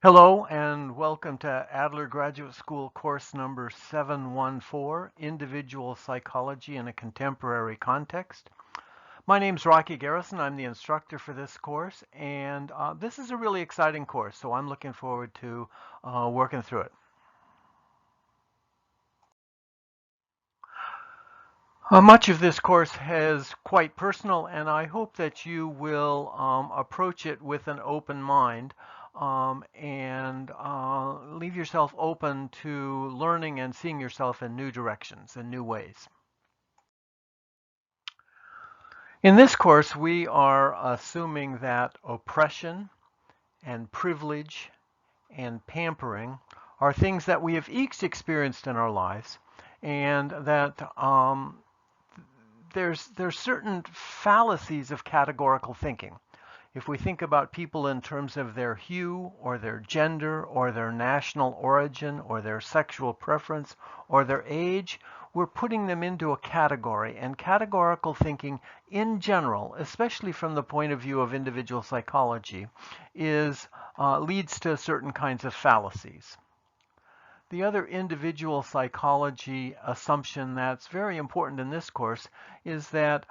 Hello and welcome to Adler Graduate School course number 714, Individual Psychology in a Contemporary Context. My name's Rocky Garrison. I'm the instructor for this course, and this is a really exciting course, so I'm looking forward to working through it. Much of this course is quite personal, and I hope that you will approach it with an open mind and leave yourself open to learning and seeing yourself in new directions and new ways. In this course, we are assuming that oppression and privilege and pampering are things that we have each experienced in our lives, and that there's certain fallacies of categorical thinking. If we think about people in terms of their hue or their gender or their national origin or their sexual preference or their age, we're putting them into a category. And categorical thinking in general, especially from the point of view of individual psychology, leads to certain kinds of fallacies. The other individual psychology assumption that's very important in this course is that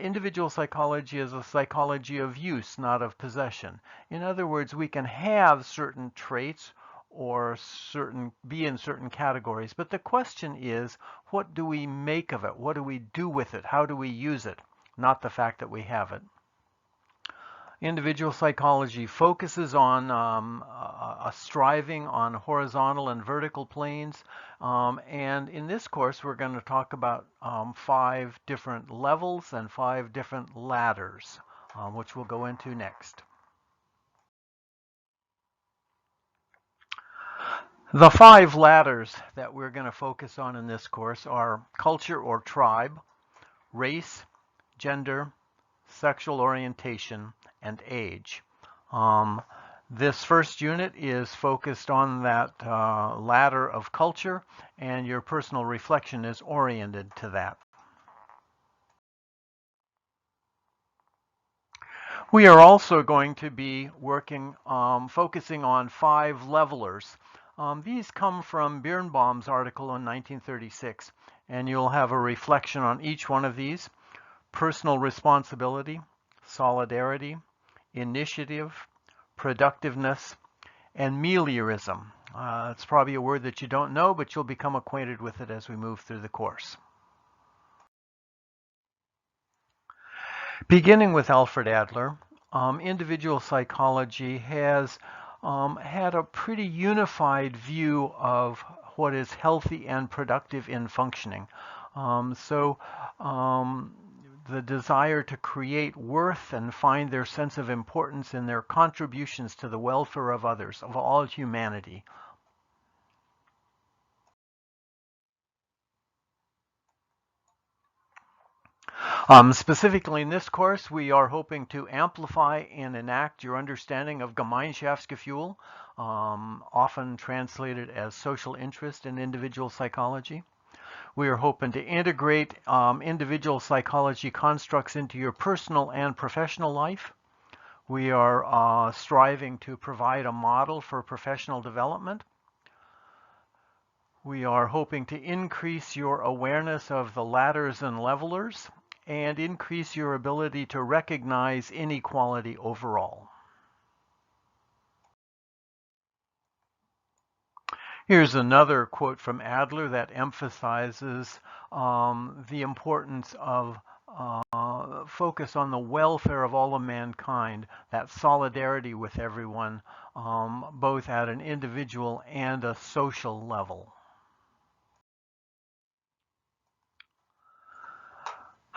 individual psychology is a psychology of use, not of possession. In other words, we can have certain traits or be in certain categories, but the question is, what do we make of it? What do we do with it? How do we use it? Not the fact that we have it. Individual psychology focuses on a striving on horizontal and vertical planes. And in this course, we're going to talk about 5 different levels and 5 different ladders, which we'll go into next. The 5 ladders that we're going to focus on in this course are culture or tribe, race, gender, sexual orientation, and age. This first unit is focused on that ladder of culture, and your personal reflection is oriented to that. We are also going to be focusing on 5 levelers. These come from Birnbaum's article in 1936, and you'll have a reflection on each one of these. Personal responsibility, solidarity, initiative, productiveness, and meliorism. It's probably a word that you don't know, but you'll become acquainted with it as we move through the course. Beginning with Alfred Adler, individual psychology has had a pretty unified view of what is healthy and productive in functioning. The desire to create worth and find their sense of importance in their contributions to the welfare of others, of all humanity. Specifically in this course, we are hoping to amplify and enact your understanding of Gemeinschaftsgefühl, often translated as social interest in individual psychology. We are hoping to integrate individual psychology constructs into your personal and professional life. We are striving to provide a model for professional development. We are hoping to increase your awareness of the ladders and levelers and increase your ability to recognize inequality overall. Here's another quote from Adler that emphasizes the importance of focus on the welfare of all of mankind, that solidarity with everyone, both at an individual and a social level.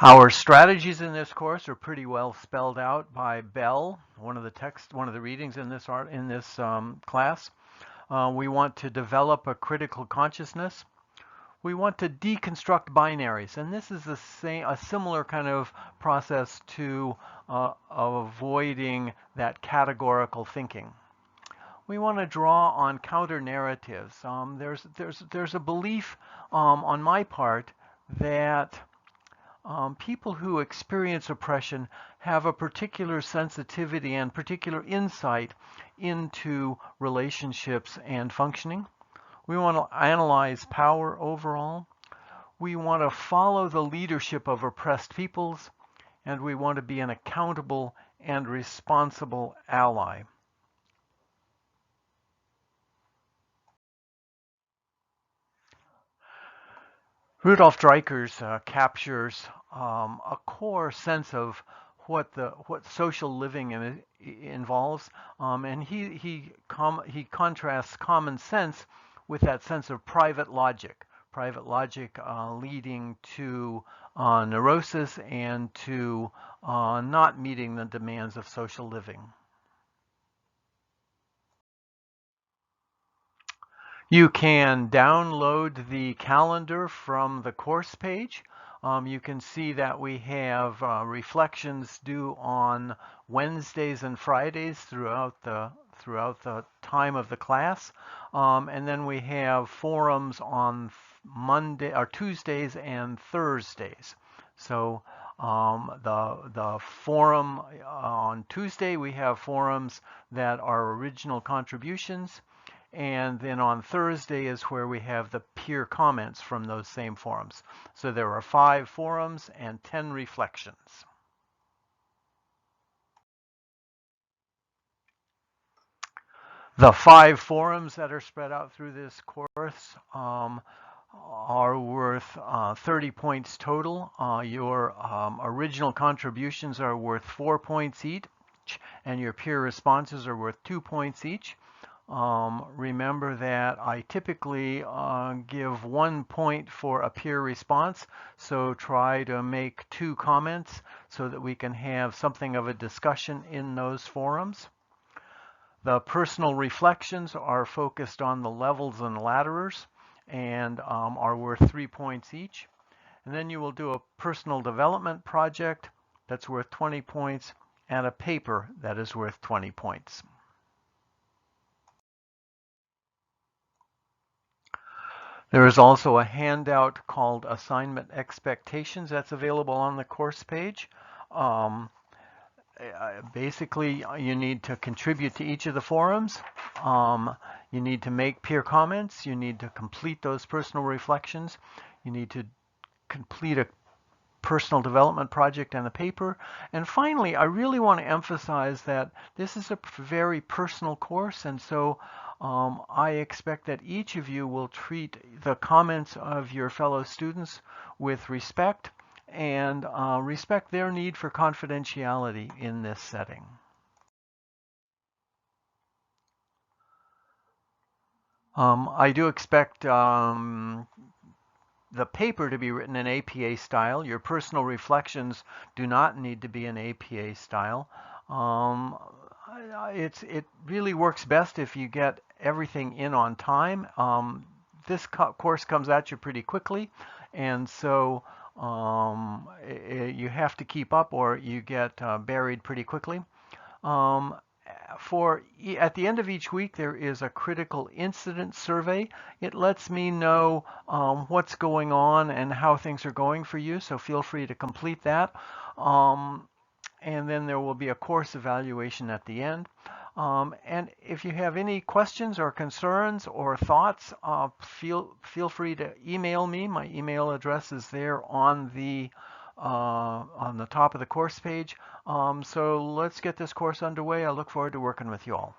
Our strategies in this course are pretty well spelled out by Bell, one of the readings in this class. We want to develop a critical consciousness. We want to deconstruct binaries, and this is a similar kind of process to avoiding that categorical thinking. We want to draw on counter narratives. There's a belief on my part that people who experience oppression have a particular sensitivity and particular insight into relationships and functioning. We want to analyze power overall. We want to follow the leadership of oppressed peoples, and we want to be an accountable and responsible ally. Rudolf Dreikurs captures a core sense of what social living involves, and he contrasts common sense with that sense of private logic. Private logic leading to neurosis and to not meeting the demands of social living. You can download the calendar from the course page. You can see that we have reflections due on Wednesdays and Fridays throughout the time of the class, and then we have forums on Tuesdays and Thursdays. So the forum on Tuesday, we have forums that are original contributions. And then on Thursday is where we have the peer comments from those same forums. So there are 5 forums and 10 reflections. The 5 forums that are spread out through this course are worth 30 points total. Your original contributions are worth 4 points each, and your peer responses are worth 2 points each. Remember that I typically give 1 point for a peer response, so try to make 2 comments so that we can have something of a discussion in those forums. The personal reflections are focused on the levels and ladderers and are worth 3 points each. And then you will do a personal development project that's worth 20 points and a paper that is worth 20 points. There is also a handout called Assignment Expectations that's available on the course page. Basically, you need to contribute to each of the forums. You need to make peer comments. You need to complete those personal reflections. You need to complete a personal development project and a paper. And finally, I really want to emphasize that this is a very personal course, and so I expect that each of you will treat the comments of your fellow students with respect and respect their need for confidentiality in this setting. I do expect the paper to be written in APA style. Your personal reflections do not need to be in APA style. It really works best if you get everything in on time. This course comes at you pretty quickly, and so you have to keep up or you get buried pretty quickly. At the end of each week, there is a critical incident survey. It lets me know what's going on and how things are going for you, so feel free to complete that. And then there will be a course evaluation at the end. And if you have any questions or concerns or thoughts, feel free to email me. My email address is there on the top of the course page. So let's get this course underway. I look forward to working with you all.